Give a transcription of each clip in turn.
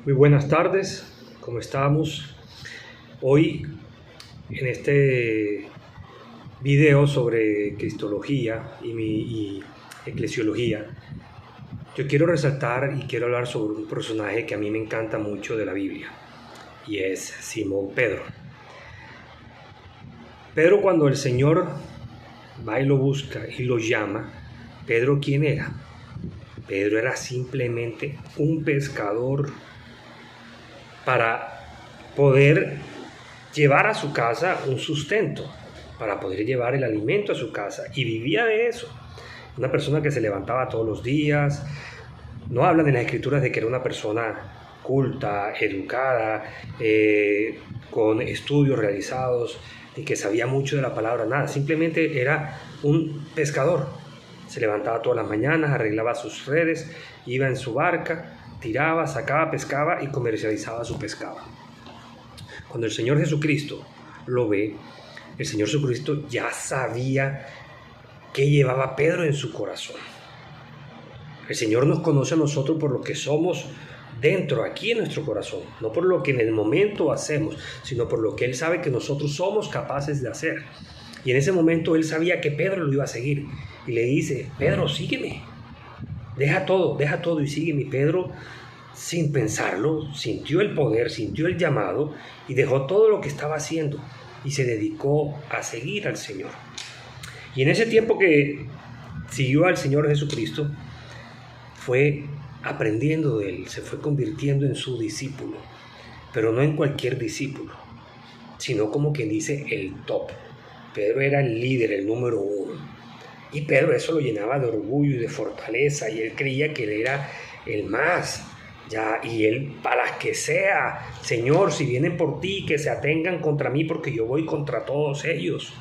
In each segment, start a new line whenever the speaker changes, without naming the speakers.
Muy buenas tardes, ¿cómo estamos? Hoy en este video sobre cristología y eclesiología, yo quiero resaltar y quiero hablar sobre un personaje que a mí me encanta mucho de la Biblia, y es Simón Pedro. Pedro, cuando el Señor va y lo busca y lo llama, ¿Pedro quién era? Pedro era simplemente un pescador para poder llevar a su casa un sustento, para poder llevar el alimento a su casa, y vivía de eso. Una persona que se levantaba todos los días. No hablan en las escrituras de que era una persona culta, educada, con estudios realizados y que sabía mucho de la palabra, nada. Simplemente era un pescador. Se levantaba todas las mañanas, arreglaba sus redes, iba en su barca, tiraba, sacaba, pescaba y comercializaba su pescado. Cuando el Señor Jesucristo lo ve, el Señor Jesucristo ya sabía qué llevaba Pedro en su corazón. El Señor nos conoce a nosotros por lo que somos dentro, aquí en nuestro corazón, no por lo que en el momento hacemos, sino por lo que Él sabe que nosotros somos capaces de hacer. Y en ese momento Él sabía que Pedro lo iba a seguir y le dice: Pedro, sígueme. Deja todo y sígueme. Y Pedro, sin pensarlo, sintió el poder, sintió el llamado y dejó todo lo que estaba haciendo y se dedicó a seguir al Señor. Y en ese tiempo que siguió al Señor Jesucristo, fue aprendiendo de Él, se fue convirtiendo en su discípulo, pero no en cualquier discípulo, sino como quien dice el top. Pedro era el líder, el número uno. Y Pedro eso lo llenaba de orgullo y de fortaleza, y él creía que él era el más. Y él, para que sea, Señor, si vienen por ti, que se atengan contra mí, porque yo voy contra todos ellos.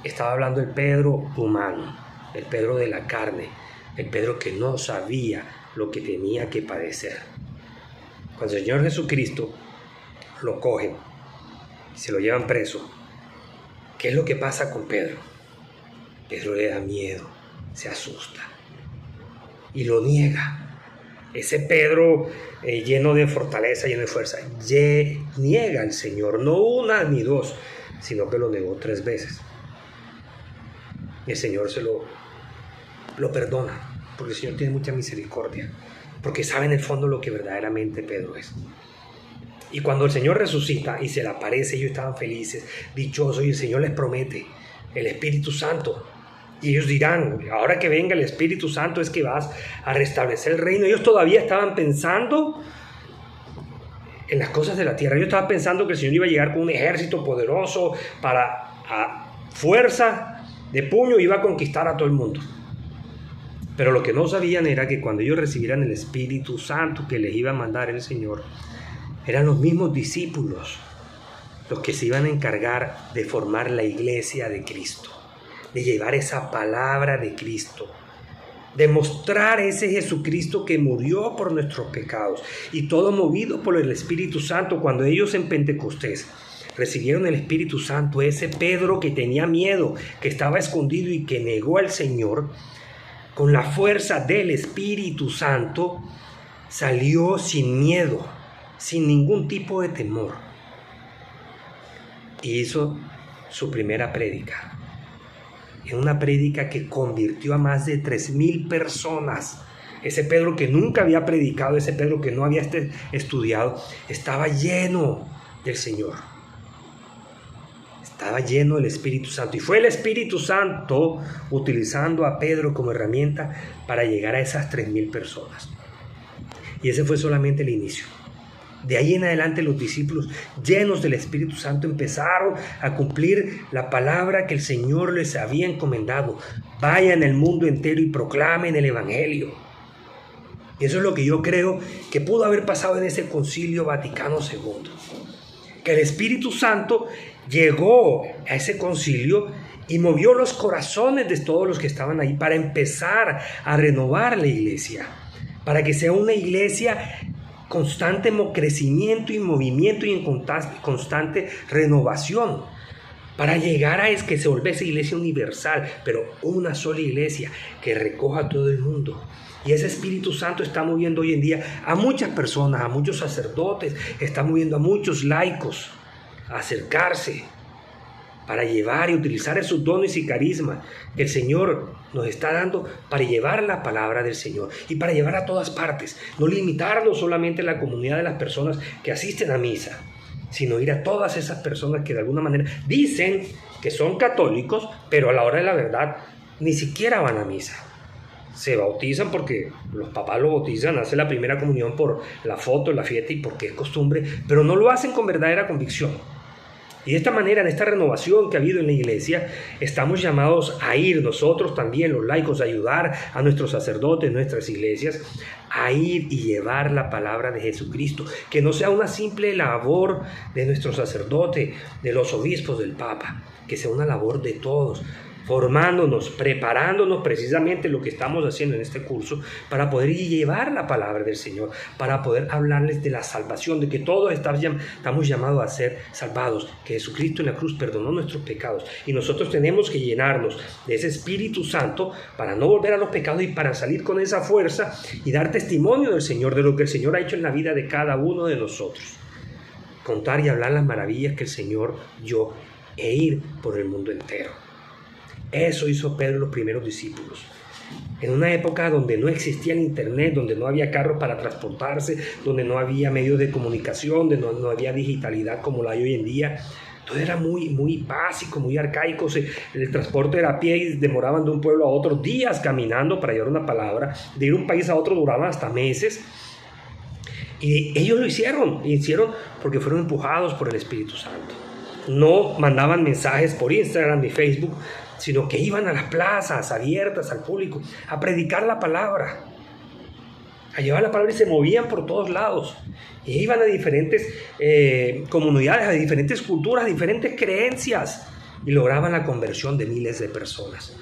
Estaba hablando el Pedro humano, el Pedro de la carne, el Pedro que no sabía lo que tenía que padecer. Cuando el Señor Jesucristo lo cogen y se lo llevan preso, ¿qué es lo que pasa con Pedro? Pedro le da miedo, se asusta y lo niega. Ese Pedro lleno de fortaleza, lleno de fuerza, niega al Señor, no una ni dos, sino que lo negó 3 veces. Y el Señor se lo perdona, porque el Señor tiene mucha misericordia, porque sabe en el fondo lo que verdaderamente Pedro es. Y cuando el Señor resucita y se le aparece, ellos estaban felices, dichosos, y el Señor les promete el Espíritu Santo. Y ellos dirán: ahora que venga el Espíritu Santo es que vas a restablecer el reino. Ellos todavía estaban pensando en las cosas de la tierra. Ellos estaban pensando que el Señor iba a llegar con un ejército poderoso para, a fuerza de puño, iba a conquistar a todo el mundo. Pero lo que no sabían era que cuando ellos recibieran el Espíritu Santo que les iba a mandar el Señor, eran los mismos discípulos los que se iban a encargar de formar la iglesia de Cristo, de llevar esa palabra de Cristo, de mostrar ese Jesucristo que murió por nuestros pecados, y todo movido por el Espíritu Santo. Cuando ellos en Pentecostés recibieron el Espíritu Santo, ese Pedro que tenía miedo, que estaba escondido y que negó al Señor, con la fuerza del Espíritu Santo salió sin miedo, sin ningún tipo de temor, y hizo su primera prédica. En una prédica que convirtió a más de 3,000 personas. Ese Pedro que nunca había predicado, ese Pedro que no había estudiado, estaba lleno del Señor. Estaba lleno del Espíritu Santo. Y fue el Espíritu Santo utilizando a Pedro como herramienta para llegar a esas 3,000 personas. Y ese fue solamente el inicio. De ahí en adelante los discípulos llenos del Espíritu Santo empezaron a cumplir la palabra que el Señor les había encomendado. Vayan al mundo entero y proclamen el Evangelio. Y eso es lo que yo creo que pudo haber pasado en ese Concilio Vaticano II. Que el Espíritu Santo llegó a ese concilio y movió los corazones de todos los que estaban ahí para empezar a renovar la iglesia. Para que sea una iglesia constante crecimiento y movimiento y en constante renovación. para llegar a es que se volviese iglesia universal, pero una sola iglesia que recoja a todo el mundo. Y ese Espíritu Santo está moviendo hoy en día a muchas personas, a muchos sacerdotes, está moviendo a muchos laicos a acercarse para llevar y utilizar esos dones y carismas que el Señor nos está dando para llevar la palabra del Señor y para llevar a todas partes. No limitarnos solamente a la comunidad de las personas que asisten a misa, sino ir a todas esas personas que de alguna manera dicen que son católicos, pero a la hora de la verdad ni siquiera van a misa. Se bautizan porque los papás lo bautizan, hacen la primera comunión por la foto, la fiesta y porque es costumbre, pero no lo hacen con verdadera convicción. Y de esta manera, en esta renovación que ha habido en la iglesia, estamos llamados a ir nosotros también, los laicos, a ayudar a nuestros sacerdotes, nuestras iglesias, a ir y llevar la palabra de Jesucristo. Que no sea una simple labor de nuestro sacerdote, de los obispos, del Papa, que sea una labor de todos, formándonos, preparándonos precisamente lo que estamos haciendo en este curso para poder llevar la palabra del Señor, para poder hablarles de la salvación, de que todos estamos llamados a ser salvados, que Jesucristo en la cruz perdonó nuestros pecados y nosotros tenemos que llenarnos de ese Espíritu Santo para no volver a los pecados y para salir con esa fuerza y dar testimonio del Señor, de lo que el Señor ha hecho en la vida de cada uno de nosotros. Contar y hablar las maravillas que el Señor dio e ir por el mundo entero. Eso hizo Pedro y los primeros discípulos. En una época donde no existía el internet, donde no había carros para transportarse, donde no había medios de comunicación, donde no había digitalidad como la hay hoy en día, todo era muy básico, muy arcaico. El transporte era a pie y demoraban de un pueblo a otro días caminando para llevar una palabra. De ir de un país a otro duraban hasta meses. Y ellos lo hicieron porque fueron empujados por el Espíritu Santo. No mandaban mensajes por Instagram ni Facebook, sino que iban a las plazas abiertas al público a predicar la palabra, a llevar la palabra, y se movían por todos lados. Y iban a diferentes comunidades, a diferentes culturas, a diferentes creencias, y lograban la conversión de miles de personas.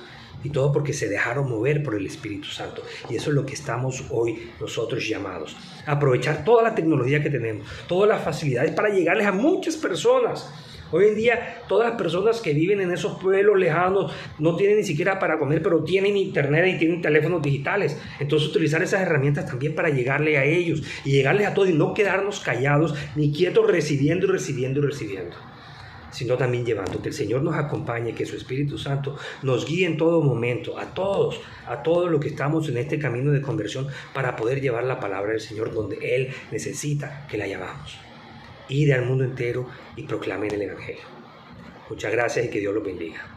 Y todo porque se dejaron mover por el Espíritu Santo. Y eso es lo que estamos hoy nosotros llamados. A aprovechar toda la tecnología que tenemos, todas las facilidades para llegarles a muchas personas. Hoy en día, todas las personas que viven en esos pueblos lejanos no tienen ni siquiera para comer, pero tienen internet y tienen teléfonos digitales. Entonces, utilizar esas herramientas también para llegarle a ellos y llegarles a todos y no quedarnos callados ni quietos recibiendo, sino también llevando. Que el Señor nos acompañe, que su Espíritu Santo nos guíe en todo momento, a todos los que estamos en este camino de conversión, para poder llevar la palabra del Señor donde Él necesita que la llevamos. Id al mundo entero y proclamen el Evangelio. Muchas gracias y que Dios los bendiga.